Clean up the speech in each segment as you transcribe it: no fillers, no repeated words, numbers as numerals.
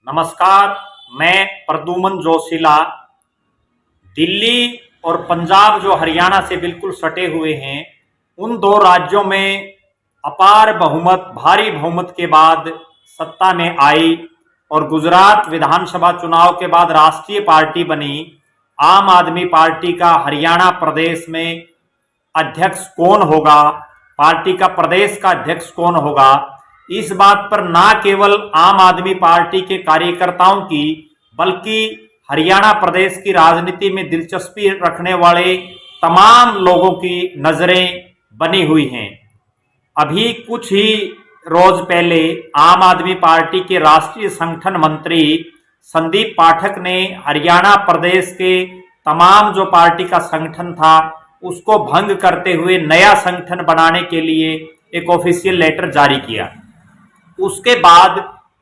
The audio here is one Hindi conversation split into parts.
नमस्कार। मैं प्रद्युमन जोशीला। दिल्ली और पंजाब जो हरियाणा से बिल्कुल सटे हुए हैं, उन दो राज्यों में अपार बहुमत, भारी बहुमत के बाद सत्ता में आई और गुजरात विधानसभा चुनाव के बाद राष्ट्रीय पार्टी बनी आम आदमी पार्टी का हरियाणा प्रदेश में अध्यक्ष कौन होगा, पार्टी का प्रदेश का अध्यक्ष कौन होगा, इस बात पर ना केवल आम आदमी पार्टी के कार्यकर्ताओं की बल्कि हरियाणा प्रदेश की राजनीति में दिलचस्पी रखने वाले तमाम लोगों की नजरें बनी हुई हैं। अभी कुछ ही रोज पहले आम आदमी पार्टी के राष्ट्रीय संगठन मंत्री संदीप पाठक ने हरियाणा प्रदेश के तमाम जो पार्टी का संगठन था उसको भंग करते हुए नया संगठन बनाने के लिए एक ऑफिशियल लेटर जारी किया। उसके बाद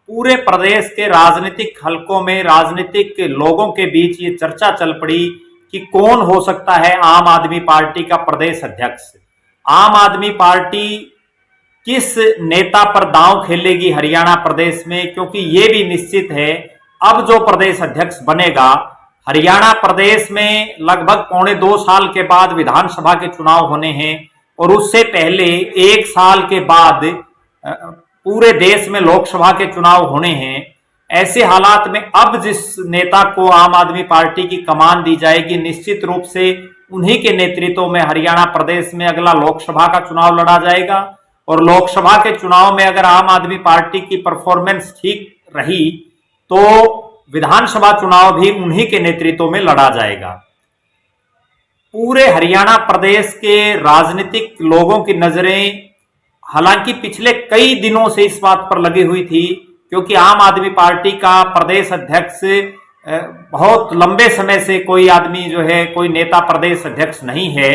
पूरे प्रदेश के राजनीतिक हलकों में, राजनीतिक लोगों के बीच ये चर्चा चल पड़ी कि कौन हो सकता है आम आदमी पार्टी का प्रदेश अध्यक्ष। आम आदमी पार्टी किस नेता पर दांव खेलेगी हरियाणा प्रदेश में, क्योंकि ये भी निश्चित है अब जो प्रदेश अध्यक्ष बनेगा, हरियाणा प्रदेश में लगभग 1.25 साल के बाद विधानसभा के चुनाव होने हैं और उससे पहले 1 साल के बाद पूरे देश में लोकसभा के चुनाव होने हैं। ऐसे हालात में अब जिस नेता को आम आदमी पार्टी की कमान दी जाएगी, निश्चित रूप से उन्हीं के नेतृत्व में हरियाणा प्रदेश में अगला लोकसभा का चुनाव लड़ा जाएगा और लोकसभा के चुनाव में अगर आम आदमी पार्टी की परफॉर्मेंस ठीक रही तो विधानसभा चुनाव भी उन्हीं के नेतृत्व में लड़ा जाएगा। पूरे हरियाणा प्रदेश के राजनीतिक लोगों की नजरें हालांकि पिछले कई दिनों से इस बात पर लगी हुई थी, क्योंकि आम आदमी पार्टी का प्रदेश अध्यक्ष बहुत लंबे समय से कोई आदमी जो है, कोई नेता प्रदेश अध्यक्ष नहीं है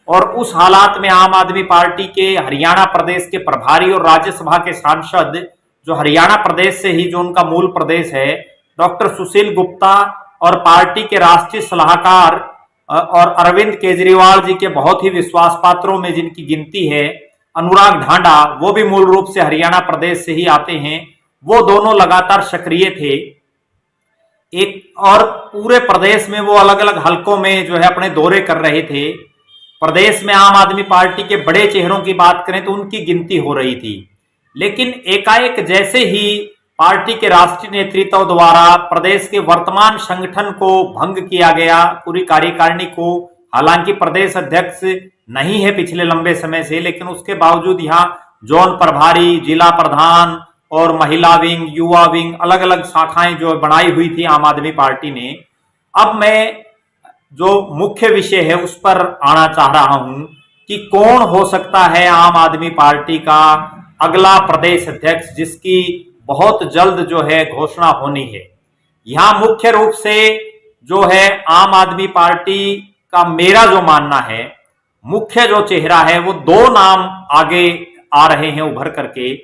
और उस हालात में आम आदमी पार्टी के हरियाणा प्रदेश के प्रभारी और राज्यसभा के सांसद जो हरियाणा प्रदेश से ही जो उनका मूल प्रदेश है, डॉक्टर सुशील गुप्ता और पार्टी के राष्ट्रीय सलाहकार और अरविंद केजरीवाल जी के बहुत ही विश्वास पात्रों में जिनकी गिनती है अनुराग ढांडा, वो भी मूल रूप से हरियाणा प्रदेश से ही आते हैं, वो दोनों लगातार सक्रिय थे। एक और पूरे प्रदेश में वो अलग अलग हलकों में जो है अपने दौरे कर रहे थे। प्रदेश में आम आदमी पार्टी के बड़े चेहरों की बात करें तो उनकी गिनती हो रही थी, लेकिन एकाएक जैसे ही पार्टी के राष्ट्रीय नेतृत्व द्वारा प्रदेश के वर्तमान संगठन को भंग किया गया, पूरी कार्यकारिणी को, हालांकि प्रदेश अध्यक्ष नहीं है पिछले लंबे समय से, लेकिन उसके बावजूद यहाँ जोन प्रभारी, जिला प्रधान और महिला विंग, युवा विंग, अलग अलग शाखाएं जो बनाई हुई थी आम आदमी पार्टी ने। अब मैं जो मुख्य विषय है उस पर आना चाह रहा हूं कि कौन हो सकता है आम आदमी पार्टी का अगला प्रदेश अध्यक्ष, जिसकी बहुत जल्द जो है घोषणा होनी है। यहां मुख्य रूप से जो है आम आदमी पार्टी का मेरा जो मानना है, मुख्य जो चेहरा है वो 2 नाम आगे आ रहे हैं उभर करके,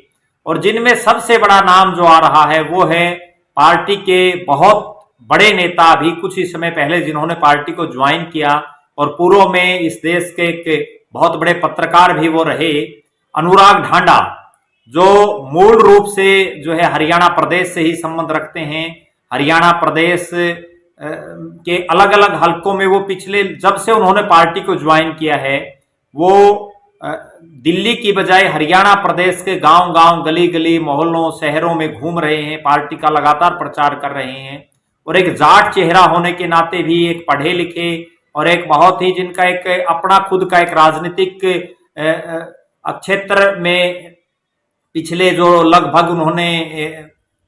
और जिनमें सबसे बड़ा नाम जो आ रहा है वो है पार्टी के बहुत बड़े नेता, अभी कुछ ही समय पहले जिन्होंने पार्टी को ज्वाइन किया और पूर्व में इस देश के एक बहुत बड़े पत्रकार भी वो रहे, अनुराग ढांडा, जो मूल रूप से जो है हरियाणा प्रदेश से ही संबंध रखते हैं। हरियाणा प्रदेश के अलग अलग हलकों में वो पिछले, जब से उन्होंने पार्टी को ज्वाइन किया है, वो दिल्ली की बजाय हरियाणा प्रदेश के गांव गांव, गली गली, मोहल्लों, शहरों में घूम रहे हैं, पार्टी का लगातार प्रचार कर रहे हैं और एक जाट चेहरा होने के नाते भी, एक पढ़े लिखे और एक बहुत ही जिनका एक अपना खुद का एक राजनीतिक क्षेत्र में पिछले जो लगभग उन्होंने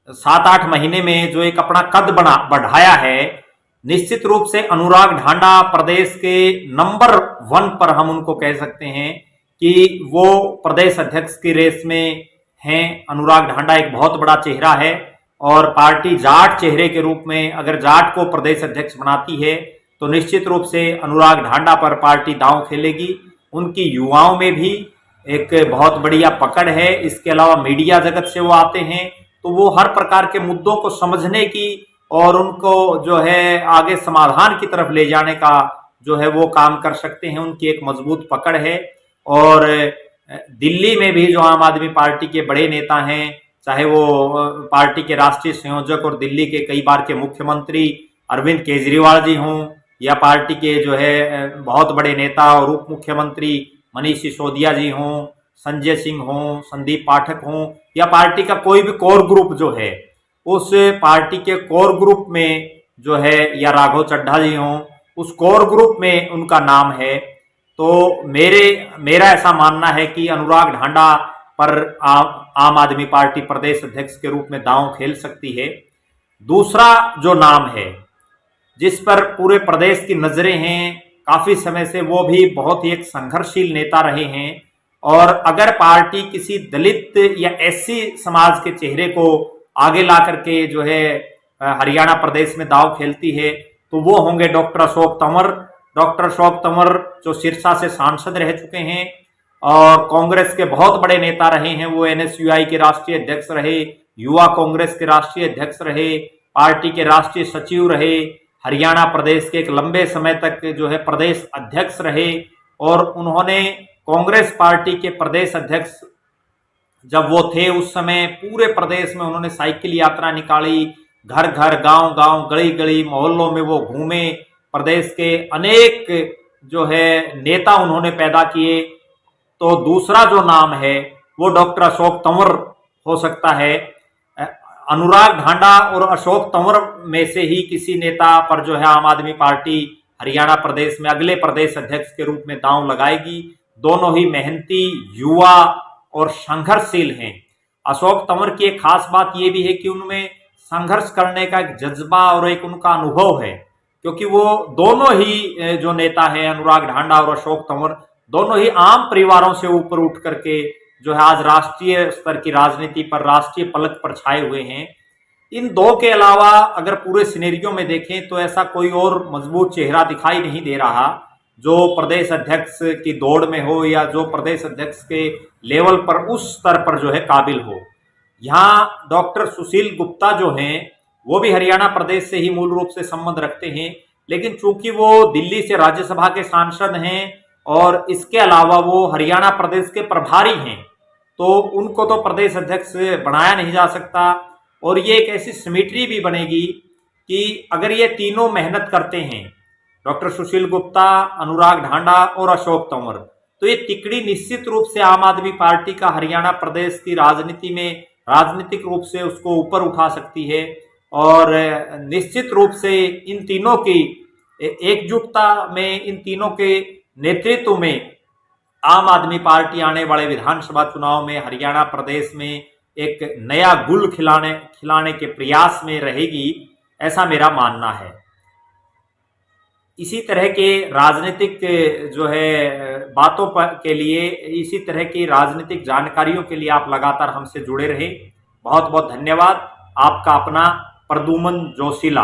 7-8 महीने में जो एक अपना कद बढ़ाया है, निश्चित रूप से अनुराग ढांडा प्रदेश के नंबर 1 पर हम उनको कह सकते हैं कि वो प्रदेश अध्यक्ष की रेस में हैं। अनुराग ढांडा एक बहुत बड़ा चेहरा है और पार्टी जाट चेहरे के रूप में अगर जाट को प्रदेश अध्यक्ष बनाती है तो निश्चित रूप से अनुराग ढांडा पर पार्टी दांव खेलेगी। उनकी युवाओं में भी एक बहुत बढ़िया पकड़ है। इसके अलावा मीडिया जगत से वो आते हैं तो वो हर प्रकार के मुद्दों को समझने की और उनको जो है आगे समाधान की तरफ ले जाने का जो है वो काम कर सकते हैं। उनकी एक मजबूत पकड़ है। और दिल्ली में भी जो आम आदमी पार्टी के बड़े नेता हैं, चाहे वो पार्टी के राष्ट्रीय संयोजक और दिल्ली के कई बार के मुख्यमंत्री अरविंद केजरीवाल जी हों, या पार्टी के जो है बहुत बड़े नेता और उप मुख्यमंत्री मनीष सिसोदिया जी हों, संजय सिंह हों, संदीप पाठक हों, या पार्टी का कोई भी कोर ग्रुप जो है, उस पार्टी के कोर ग्रुप में जो है, या राघव चड्ढा जी हों, उस कोर ग्रुप में उनका नाम है, तो मेरा ऐसा मानना है कि अनुराग ढांडा पर आम आदमी पार्टी प्रदेश अध्यक्ष के रूप में दांव खेल सकती है। दूसरा जो नाम है जिस पर पूरे प्रदेश की नजरें हैं काफी समय से, वो भी बहुत ही एक संघर्षशील नेता रहे हैं, और अगर पार्टी किसी दलित या एससी समाज के चेहरे को आगे ला करके जो है हरियाणा प्रदेश में दांव खेलती है, तो वो होंगे डॉक्टर अशोक तंवर। डॉक्टर अशोक तंवर जो सिरसा से सांसद रह चुके हैं और कांग्रेस के बहुत बड़े नेता रहे हैं, वो एनएसयूआई के राष्ट्रीय अध्यक्ष रहे, युवा कांग्रेस के राष्ट्रीय अध्यक्ष रहे, पार्टी के राष्ट्रीय सचिव रहे, हरियाणा प्रदेश के एक लंबे समय तक जो है प्रदेश अध्यक्ष रहे, और उन्होंने कांग्रेस पार्टी के प्रदेश अध्यक्ष जब वो थे उस समय पूरे प्रदेश में उन्होंने साइकिल यात्रा निकाली, घर घर, गांव गांव, गली गली, मोहल्लों में वो घूमे, प्रदेश के अनेक जो है नेता उन्होंने पैदा किए। तो दूसरा जो नाम है वो डॉक्टर अशोक तंवर हो सकता है। अनुराग ढांडा और अशोक तंवर में से ही किसी नेता पर जो है आम आदमी पार्टी हरियाणा प्रदेश में अगले प्रदेश अध्यक्ष के रूप में दांव लगाएगी। दोनों ही मेहनती, युवा और संघर्षशील हैं। अशोक तंवर की एक खास बात यह भी है कि उनमें संघर्ष करने का एक जज्बा और एक उनका अनुभव है, क्योंकि वो दोनों ही जो नेता हैं, अनुराग ढांडा और अशोक तंवर, दोनों ही आम परिवारों से ऊपर उठ करके जो है आज राष्ट्रीय स्तर की राजनीति पर, राष्ट्रीय पलक पर छाए हुए हैं। इन दो के अलावा अगर पूरे सिनेरियो में देखें तो ऐसा कोई और मजबूत चेहरा दिखाई नहीं दे रहा जो प्रदेश अध्यक्ष की दौड़ में हो, या जो प्रदेश अध्यक्ष के लेवल पर, उस स्तर पर जो है काबिल हो। यहाँ डॉक्टर सुशील गुप्ता जो हैं वो भी हरियाणा प्रदेश से ही मूल रूप से संबंध रखते हैं, लेकिन चूंकि वो दिल्ली से राज्यसभा के सांसद हैं और इसके अलावा वो हरियाणा प्रदेश के प्रभारी हैं, तो उनको तो प्रदेश अध्यक्ष बनाया नहीं जा सकता। और ये एक ऐसी सिमेट्री भी बनेगी कि अगर ये तीनों मेहनत करते हैं, डॉक्टर सुशील गुप्ता, अनुराग ढांडा और अशोक तंवर, तो ये तिकड़ी निश्चित रूप से आम आदमी पार्टी का हरियाणा प्रदेश की राजनीति में राजनीतिक रूप से उसको ऊपर उठा सकती है। और निश्चित रूप से इन तीनों की एकजुटता में, इन तीनों के नेतृत्व में आम आदमी पार्टी आने वाले विधानसभा चुनाव में हरियाणा प्रदेश में एक नया गुल खिलाने के प्रयास में रहेगी, ऐसा मेरा मानना है। इसी तरह के राजनीतिक जो है बातों पर के लिए, इसी तरह की राजनीतिक जानकारियों के लिए आप लगातार हमसे जुड़े रहे। बहुत बहुत धन्यवाद। आपका अपना प्रद्युमन जोशीला।